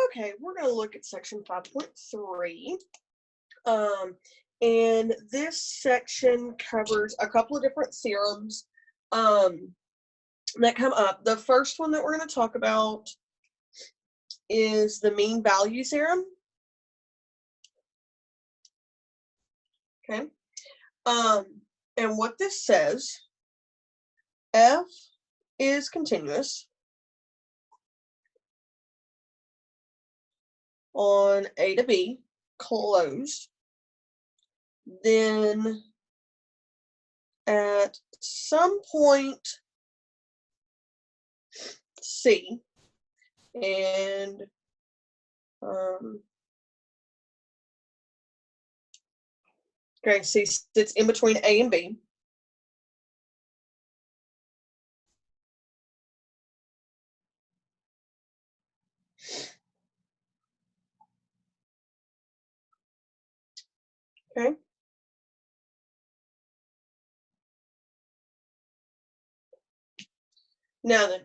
Okay, we're going to look at section 5.3. And this section covers a couple of different theorems that come up. The first one that we're going to talk about is the mean value theorem. Okay. And what this says, f is continuous on A to B closed, then at some point C, and okay, C sits in between A and B. Okay. Now then,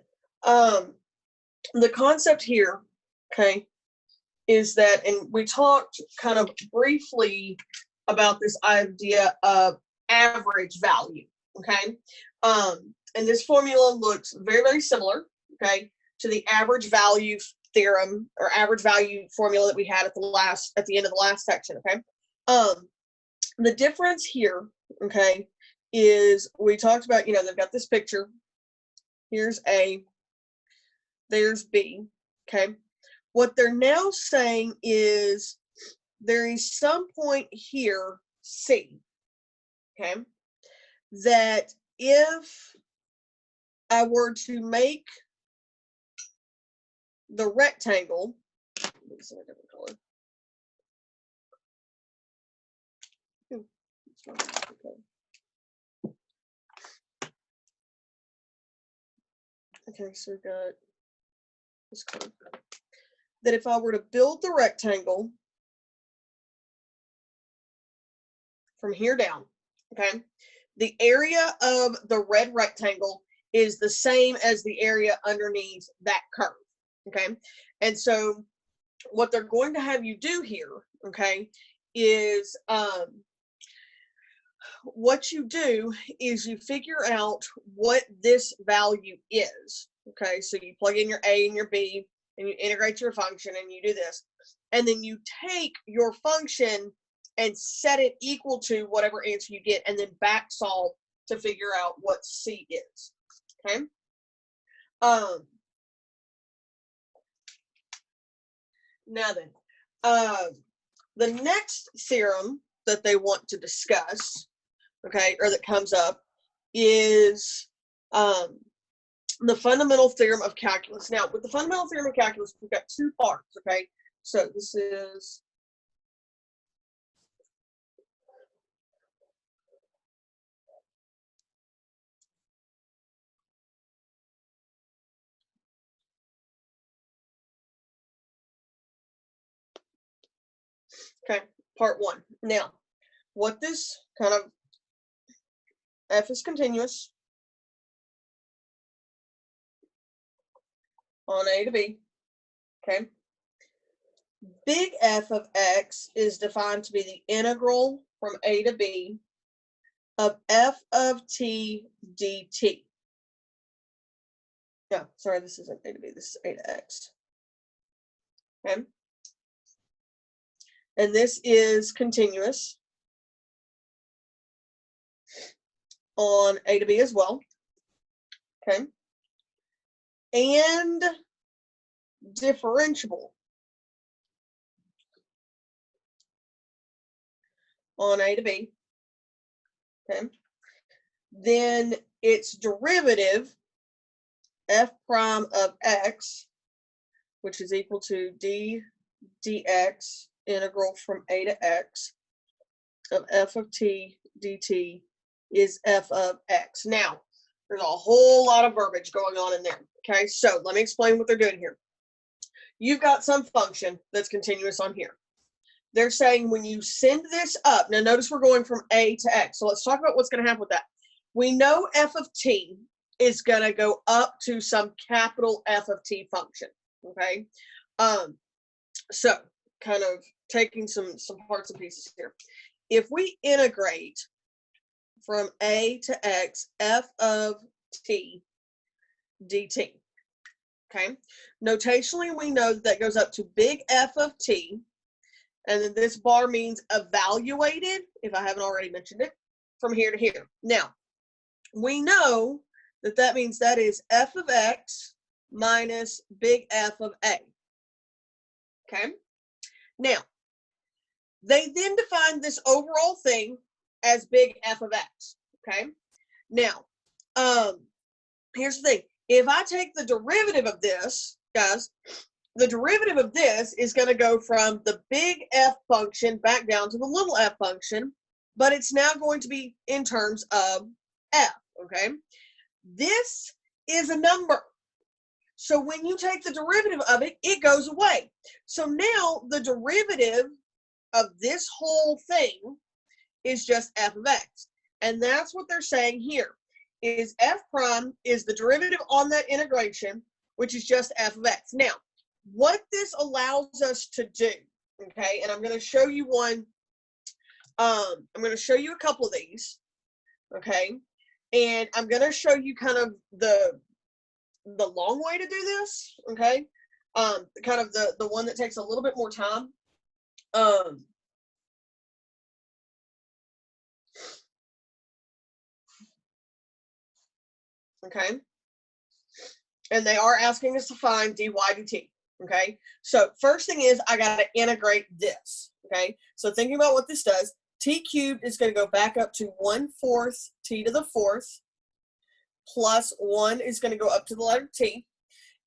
the concept here, okay, is that, and we talked kind of briefly about this idea of average value, okay? And this formula looks very, very similar, okay, to the average value theorem or average value formula that we had at the end of the last section, okay? The difference here, okay, is we talked about, they've got this picture. Here's A, there's B, okay? What they're now saying is there is some point here, C, okay, that if I were to make the rectangle, it's in a different color. Okay, so we've got this color. That if I were to build the rectangle from here down, okay, the area of the red rectangle is the same as the area underneath that curve, okay? And so what they're going to have you do here, okay, is what you do is you figure out what this value is, okay? So you plug in your A and your B, and you integrate your function, and you do this. And then you take your function and set it equal to whatever answer you get, and then back solve to figure out what C is, okay? Now then, the next theorem that they want to discuss, okay, or that comes up, is the fundamental theorem of calculus. Now, with the fundamental theorem of calculus, we've got two parts, okay? So this is okay, part one. Now, what this kind of f is continuous on A to B, okay? Big F of x is defined to be the integral from A to B of f of t dt. No, sorry, this isn't A to B, this is A to x. Okay? And this is continuous on A to B as well. Okay? And differentiable on A to B. Okay? Then its derivative, f prime of x, which is equal to d dx integral from A to x of f of t dt is f of x. Now, there's a whole lot of verbiage going on in there. Okay, so let me explain what they're doing here. You've got some function that's continuous on here. They're saying when you send this up, now notice we're going from A to X. So let's talk about what's going to happen with that. We know f of t is going to go up to some capital F of t function. Okay. So kind of taking some parts and pieces here. If we integrate from a to x, f of t dt, okay? Notationally, we know that goes up to big F of t, and then this bar means evaluated, if I haven't already mentioned it, from here to here. Now, we know that that means that is f of x minus big F of a, okay? Now, they then define this overall thing as big F of x, okay? Now, here's the thing. If I take the derivative of this, guys, the derivative of this is going to go from the big F function back down to the little f function, but it's now going to be in terms of f, okay? This is a number. So when you take the derivative of it, it goes away. So now the derivative of this whole thing is just f of x. And that's what they're saying here, is f prime is the derivative on that integration, which is just f of x. Now, what this allows us to do, okay, and I'm going to show you one, I'm going to show you a couple of these, okay, and I'm going to show you kind of the long way to do this, okay, kind of the one that takes a little bit more time. Okay, and they are asking us to find dy dt. Okay, so first thing is I got to integrate this. Okay, so thinking about what this does, t cubed is going to go back up to 1/4 t to the 4th plus 1 is going to go up to the letter t,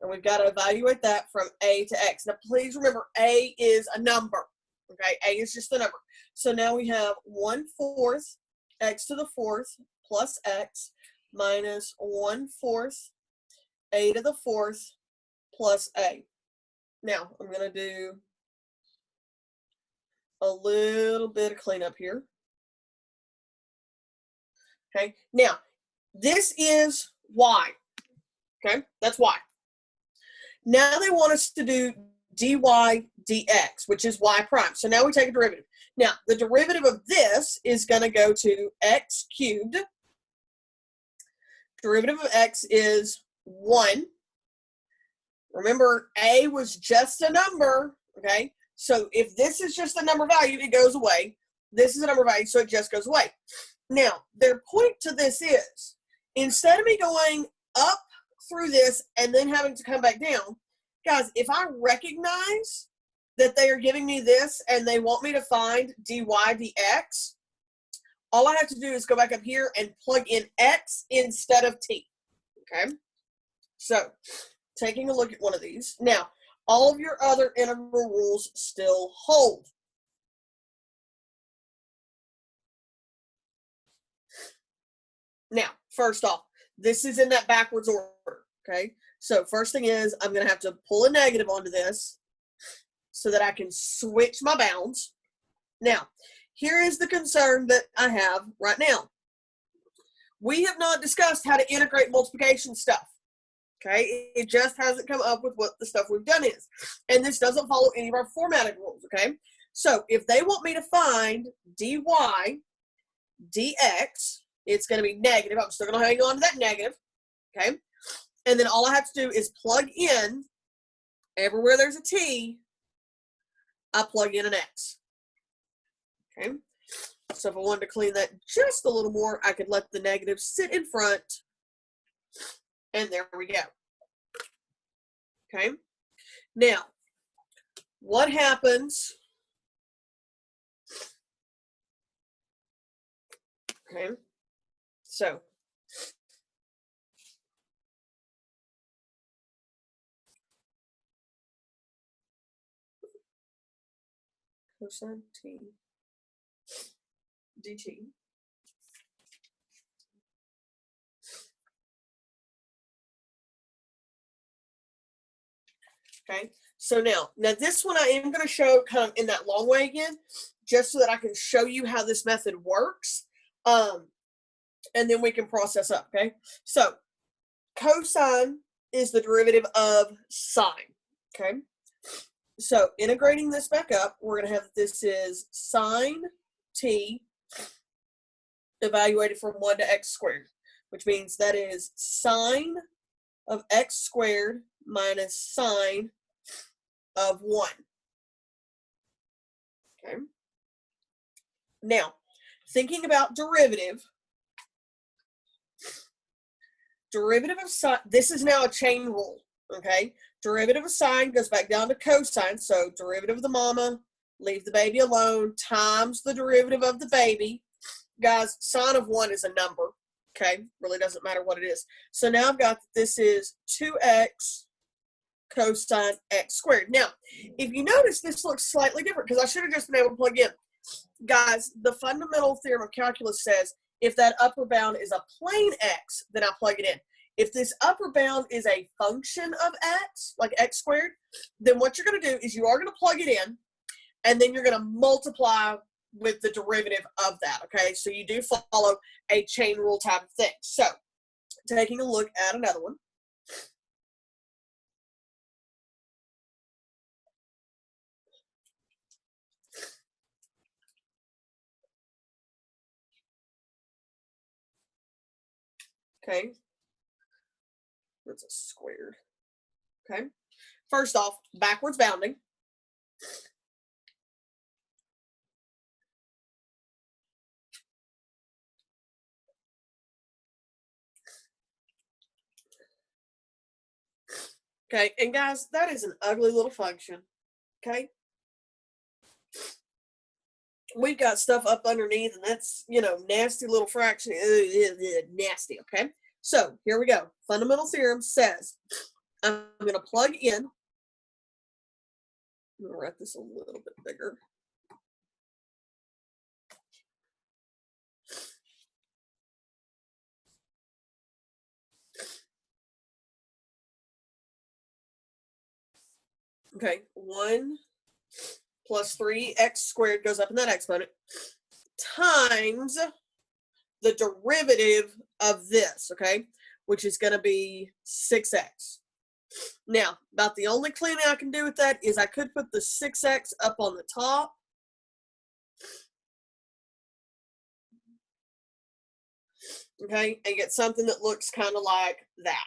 and we've got to evaluate that from a to x. Now please remember, a is a number. Okay, a is just a number. So now we have 1/4 x to the 4th plus x minus 1/4 a to the 4th plus a. Now I'm going to do a little bit of cleanup here. Okay, now this is y. Okay, that's y. Now they want us to do dy dx, which is y prime. So now we take a derivative. Now the derivative of this is going to go to x cubed. Derivative of x is 1. Remember, a was just a number, okay? So if this is just a number value, it goes away. This is a number value, so it just goes away. Now, their point to this is, instead of me going up through this and then having to come back down, guys, if I recognize that they are giving me this and they want me to find dy dx, all I have to do is go back up here and plug in x instead of t, okay? So, taking a look at one of these. Now, all of your other integral rules still hold. Now, first off, this is in that backwards order, okay? So first thing is I'm going to have to pull a negative onto this so that I can switch my bounds. Now, here is the concern that I have right now. We have not discussed how to integrate multiplication stuff. Okay, it just hasn't come up with what the stuff we've done is. And this doesn't follow any of our formatting rules, okay? So if they want me to find dy dx, it's going to be negative. I'm still going to hang on to that negative, okay? And then all I have to do is plug in, everywhere there's a t, I plug in an x, okay? So if I wanted to clean that just a little more, I could let the negative sit in front. And there we go. Okay. Now, what happens? Okay. So, cosine t dt. Okay, so now this one I am going to show kind of in that long way again, just so that I can show you how this method works, and then we can process up, okay? So cosine is the derivative of sine, okay? So integrating this back up, we're going to have this is sine t evaluated from 1 to x squared, which means that is sine of x squared minus sine of 1. Okay. Now, thinking about derivative of sine, this is now a chain rule, okay? Derivative of sine goes back down to cosine, so derivative of the mama, leave the baby alone, times the derivative of the baby. Guys, sine of 1 is a number, okay? Really doesn't matter what it is. So now I've got this is 2x cosine x squared. Now, if you notice, this looks slightly different because I should have just been able to plug in. Guys, the fundamental theorem of calculus says if that upper bound is a plain x, then I plug it in. If this upper bound is a function of x, like x squared, then what you're going to do is you are going to plug it in, and then you're going to multiply with the derivative of that, okay? So you do follow a chain rule type of thing. So taking a look at another one. Okay. That's a squared. Okay. First off, backwards bounding. Okay, and guys, that is an ugly little function. Okay. We've got stuff up underneath, and that's, you know, nasty little fraction. Nasty, okay? So here we go. Fundamental theorem says I'm going to plug in. I'm going to write this a little bit bigger. Okay, 1 plus 3x squared goes up in that exponent times the derivative of this, okay, which is going to be 6x. Now, about the only cleaning I can do with that is I could put the 6x up on the top. Okay, and get something that looks kind of like that.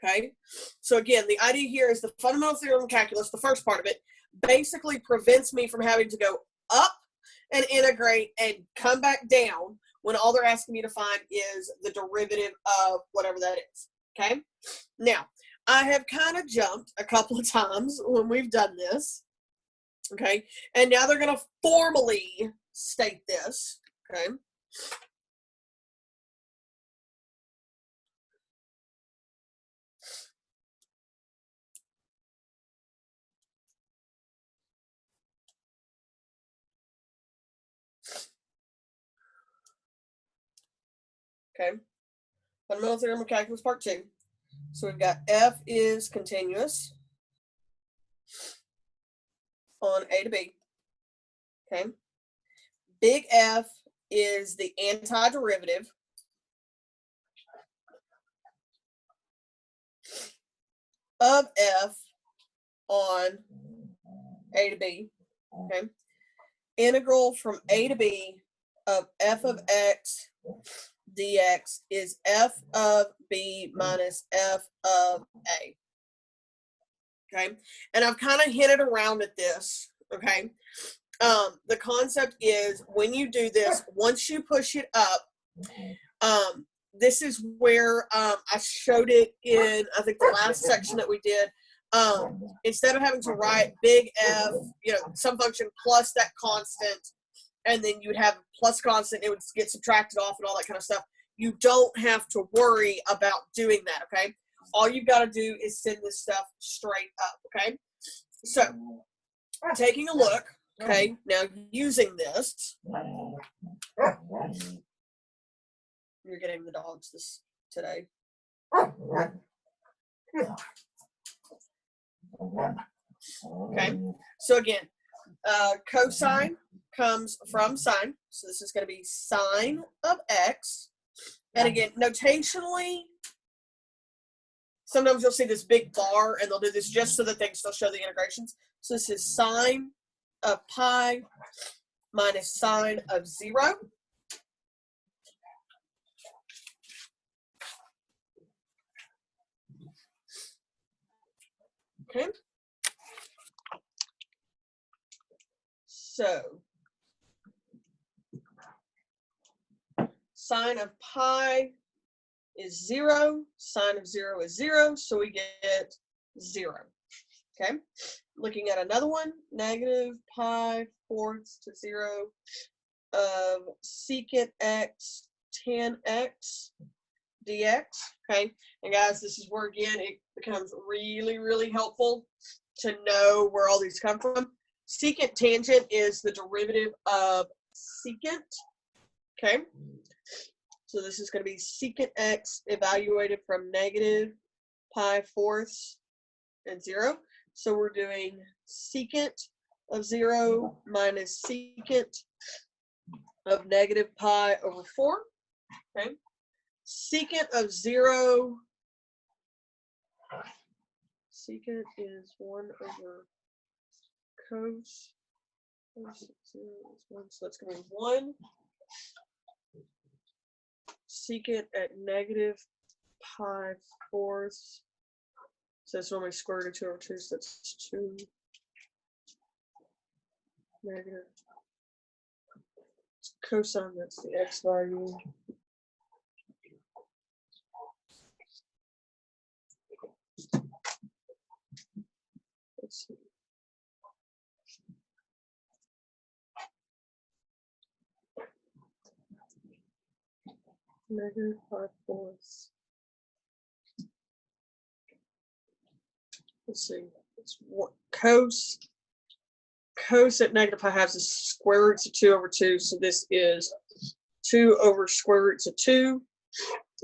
Okay, so again, the idea here is the fundamental theorem of calculus, the first part of it, basically prevents me from having to go up and integrate and come back down when all they're asking me to find is the derivative of whatever that is. Okay, now I have kind of jumped a couple of times when we've done this. Okay, and now they're going to formally state this. Okay. Okay, fundamental theorem of calculus part 2. So we've got f is continuous on a to b. Okay, big F is the antiderivative of f on a to b. Okay, integral from a to b of f of x dx is f of b minus f of a. Okay, and I've kind of hinted around at this. Okay, the concept is when you do this, once you push it up, this is where I showed it in, I think, the last section that we did. Instead of having to write big F, you know, some function plus that constant, and then you would have plus constant, it would get subtracted off and all that kind of stuff. You don't have to worry about doing that, okay? All you've got to do is send this stuff straight up, okay? So, taking a look, okay, now using this, you're getting the dogs today. Okay, so again, cosine comes from sine, so this is going to be sine of x, and again, notationally, sometimes you'll see this big bar, and they'll do this just so that they can still show the integrations. So this is sine of pi minus sine of 0. Okay. So sine of pi is 0, sine of 0 is 0, so we get 0. Okay, looking at another one, negative pi fourths to 0 of secant x tan x dx. Okay, and guys, this is where again it becomes really, really helpful to know where all these come from. Secant tangent is the derivative of secant. Okay, so this is going to be secant x evaluated from negative pi fourths and 0. So we're doing secant of 0 minus secant of negative pi over 4. Okay, secant of 0, secant is 1 over cos 0 is 1, so that's going to be 1. Secant at negative pi fourths, so that's normally square root of 2 over 2, so that's 2 negative cosine, that's the x value. Let's see. Negative pi fourths. Let's see. It's what cos at negative pi halves is square roots of 2 over 2. So this is 2 over square roots of 2.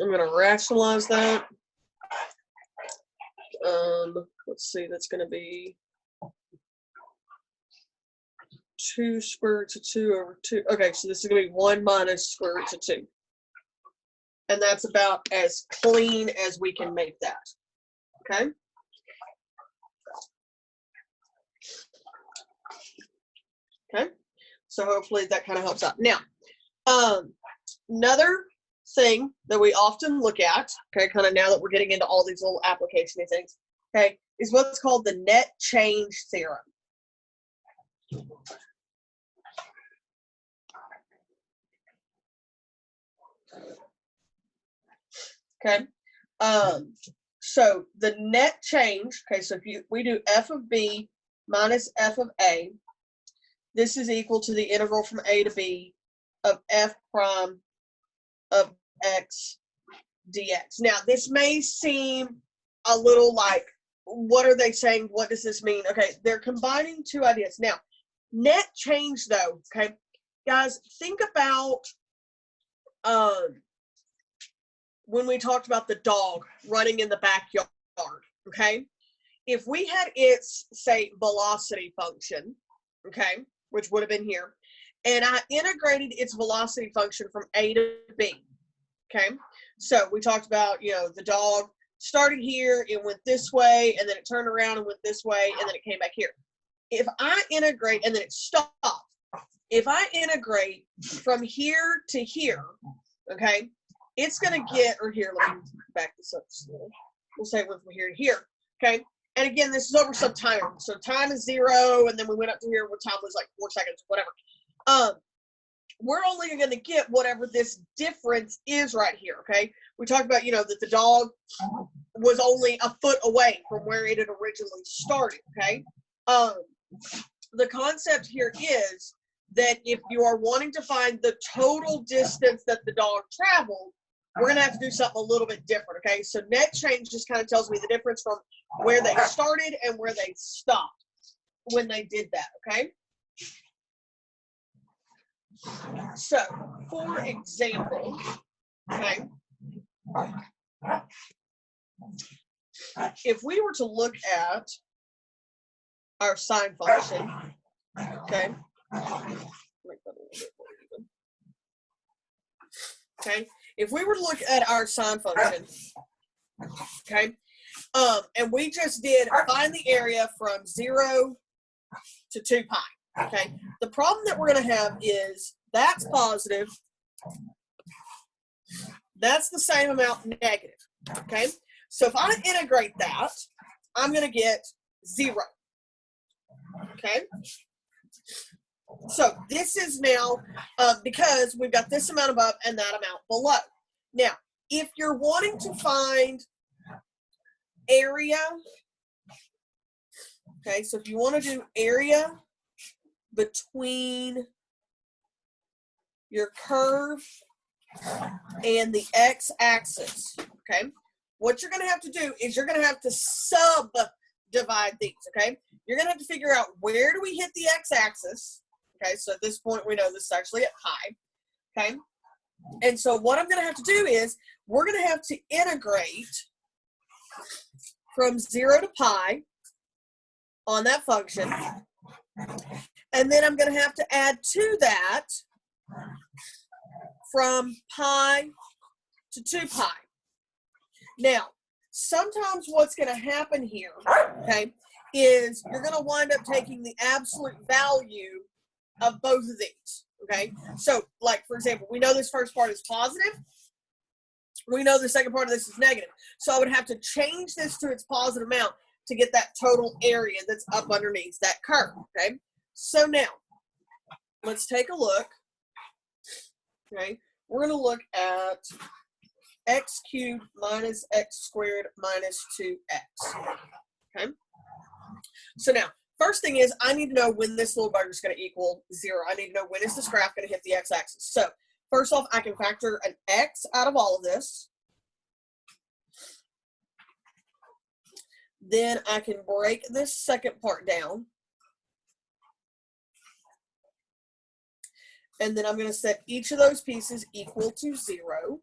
I'm going to rationalize that. Let's see. That's going to be 2 square roots of 2 over 2. Okay, so this is going to be 1 minus square roots of 2. And that's about as clean as we can make that. Okay? Okay, so hopefully that kind of helps out. Now, another thing that we often look at, okay, kind of now that we're getting into all these little application things, okay, is what's called the net change theorem. Okay, so the net change, okay, so if we do f of b minus f of a, this is equal to the integral from a to b of f prime of x dx. Now, this may seem a little like, what are they saying? What does this mean? Okay, they're combining two ideas. Now, net change though, okay, guys, think about when we talked about the dog running in the backyard, okay? If we had its, say, velocity function, okay, which would have been here, and I integrated its velocity function from A to B, okay? So we talked about, you know, the dog started here, it went this way, and then it turned around and went this way, and then it came back here. If I integrate, and then it stopped, if I integrate from here to here, okay, it's going to get, or here, let me back this up. We'll say it went from here to here, okay? And again, this is over some time. So time is 0, and then we went up to here where time was like 4 seconds, whatever. We're only going to get whatever this difference is right here, okay? We talked about, you know, that the dog was only a foot away from where it had originally started, okay? The concept here is that if you are wanting to find the total distance that the dog traveled, we're going to have to do something a little bit different, okay? So net change just kind of tells me the difference from where they started and where they stopped when they did that, okay? So, for example, okay, if we were to look at our sine function, okay, okay, if we were to look at our sine function, okay, And we just did find the area from 0 to 2 pi. Okay. The problem that we're going to have is that's positive. That's the same amount negative. Okay. So if I integrate that, I'm going to get 0. Okay. So this is now because we've got this amount above and that amount below. Now, if you're wanting to find area, okay, so if you want to do area between your curve and the x-axis, okay, what you're going to have to do is you're going to have to subdivide these, okay? You're going to have to figure out where do we hit the x-axis, okay? So at this point, we know this is actually at pi, okay? And so what I'm going to have to do is we're going to have to integrate from 0 to pi on that function. And then I'm going to have to add to that from pi to 2 pi. Now, sometimes what's going to happen here, okay, is you're going to wind up taking the absolute value of both of these, okay? So, like, for example, we know this first part is positive. We know the second part of this is negative. So I would have to change this to its positive amount to get that total area that's up underneath that curve, okay? So now, let's take a look, okay? We're going to look at x cubed minus x squared minus 2x, okay? So now, first thing is I need to know when this little bugger is going to equal 0. I need to know when is this graph going to hit the x-axis. So first off, I can factor an x out of all of this. Then I can break this second part down. And then I'm going to set each of those pieces equal to 0.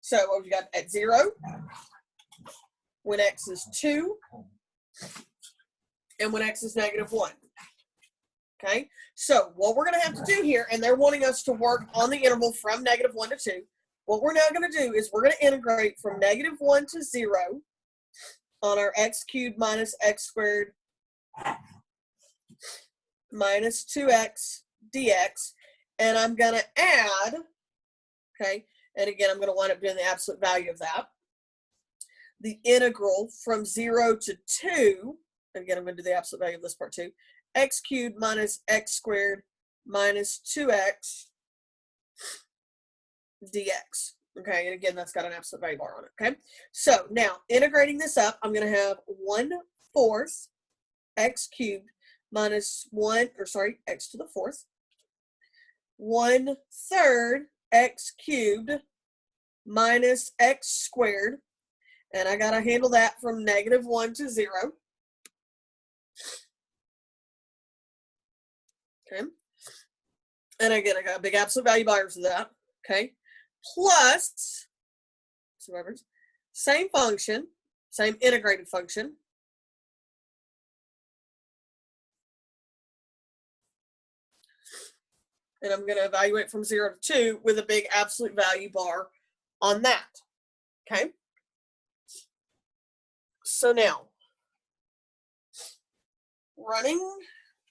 So what we've got at 0, when x is 2, and when x is -1. Okay, so what we're going to have to do here, and they're wanting us to work on the interval from -1 to 2. What we're now going to do is we're going to integrate from -1 to 0 on our x cubed minus x squared minus 2x dx, and I'm going to add, okay, and again, I'm going to wind up doing the absolute value of that, the integral from 0 to 2, and again, I'm going to do the absolute value of this part too, x cubed minus x squared minus 2x dx. Okay, and again, that's got an absolute value bar on it. Okay, so now integrating this up, I'm going to have 1/4 x cubed minus x to the 4th, 1/3 x cubed minus x squared, and I got to handle that from -1 to 0. Okay, and again, I got a big absolute value bars of that. Okay, plus, same function, same integrated function, and I'm going to evaluate from 0 to 2 with a big absolute value bar on that. Okay, so now running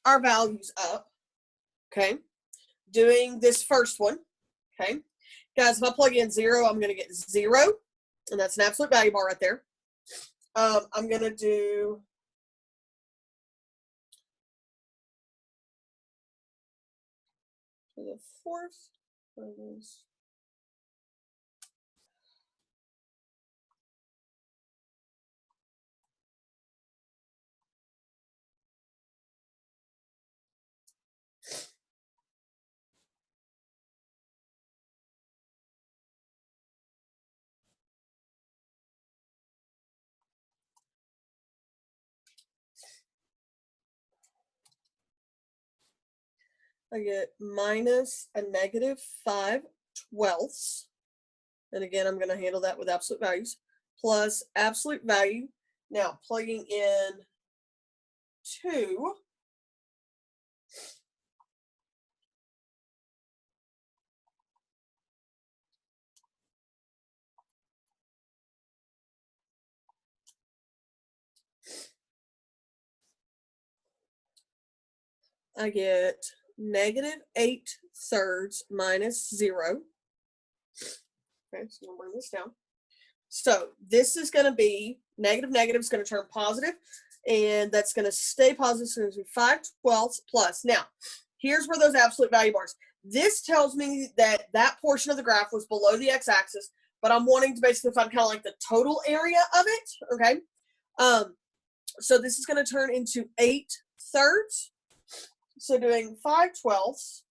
our values up, okay, doing this first one, okay, guys, if I plug in 0, I'm going to get 0, and that's an absolute value bar right there. I'm going to do to the 4th. I get minus a -5/12. And again, I'm going to handle that with absolute values, plus absolute value. Now, plugging in 2, I get -8/3 minus 0. Okay, so I'm going to bring this down. So this is going to be negative is going to turn positive, and that's going to stay positive. So it's going to be 5/12 plus. Now, here's where those absolute value bars. This tells me that that portion of the graph was below the x-axis, but I'm wanting to basically find kind of like the total area of it, okay? So this is going to turn into 8/3. So doing 5/12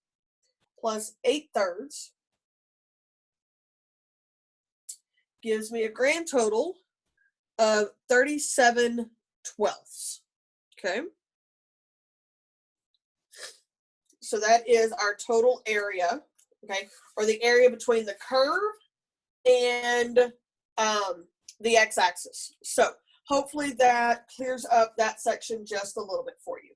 plus 8/3 gives me a grand total of 37/12. Okay. So that is our total area, okay, or the area between the curve and the x-axis. So hopefully that clears up that section just a little bit for you.